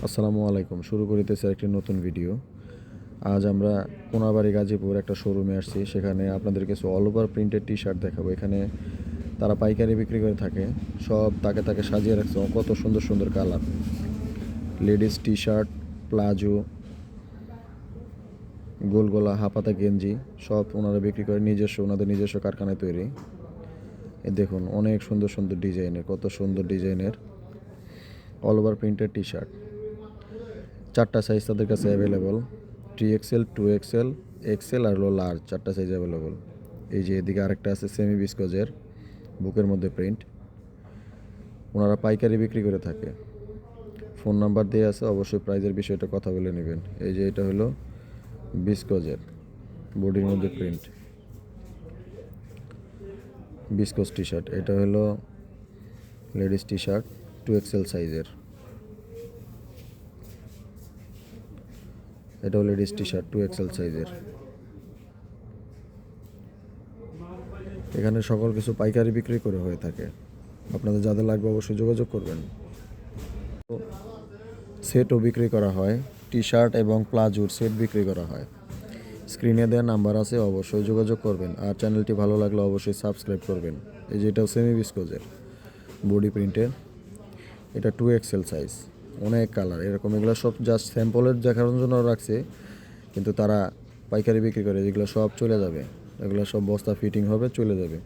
আসসালামু আলাইকুম। শুরু করিতেছি একটি নতুন ভিডিও। আজ আমরা কোনাবাড়ি গাজীপুর একটা শোরুমে আসছি। সেখানে আপনাদের কিছু all over printed T shirt দেখাবো। এখানে তারা পাইকারি বিক্রি করে থাকে। সব তাকে তাকে সাজিয়ে রাখছে, কত সুন্দর সুন্দর colour. Ladies T shirt, palazzo, গোল গলা, হাফাতা গেঞ্জি সব ওনারা বিক্রি করে ওনাদের নিজস্ব কারখানায় তৈরি। দেখুন অনেক সুন্দর সুন্দর ডিজাইনের, কত সুন্দর ডিজাইনের all over printed T shirt. 4টা সাইজ তাদের কাছে অ্যাভেলেবল। 3XL, 2XL, XL আর লার্জ, 4টা সাইজ অ্যাভেলেবল। এই যে এদিকে আরেকটা আছে সেমি বিস্কোজের, বুকের মধ্যে প্রিন্ট। ওনারা পাইকারি বিক্রি করে থাকে। ফোন নাম্বার দিয়ে আছে, অবশ্যই প্রাইজের বিষয়টা কথা বলে নেবেন। এই যে এটা হলো বিস্কোজের, বডির মধ্যে প্রিন্ট, বিস্কোজ টি শার্ট। এটা হলো লেডিস টি শার্ট 2XL সাইজের। এটাও লেডিস টি শার্ট 2XL সাইজের। এখানে সকল কিছু পাইকারি বিক্রি করে হয়ে থাকে। আপনাদের যাদের লাগবে অবশ্যই যোগাযোগ করবেন। সেটও বিক্রি করা হয়, টি শার্ট এবং প্লাজোর সেট বিক্রি করা হয়। স্ক্রিনে দেওয়া নাম্বার আছে, অবশ্যই যোগাযোগ করবেন। আর চ্যানেলটি ভালো লাগলে অবশ্যই সাবস্ক্রাইব করবেন। এই যে এটাও সেমি বিস্কোজের, বডি প্রিন্টের। এটা 2XL সাইজ, অনেক কালার এরকম। এগুলো সব জাস্ট স্যাম্পলের দেখানোর জন্য রাখছে, কিন্তু তারা পাইকারি বিক্রি করে। যেগুলো সব চলে যাবে, এগুলো সব বস্তা ফিটিং হবে, চলে যাবে।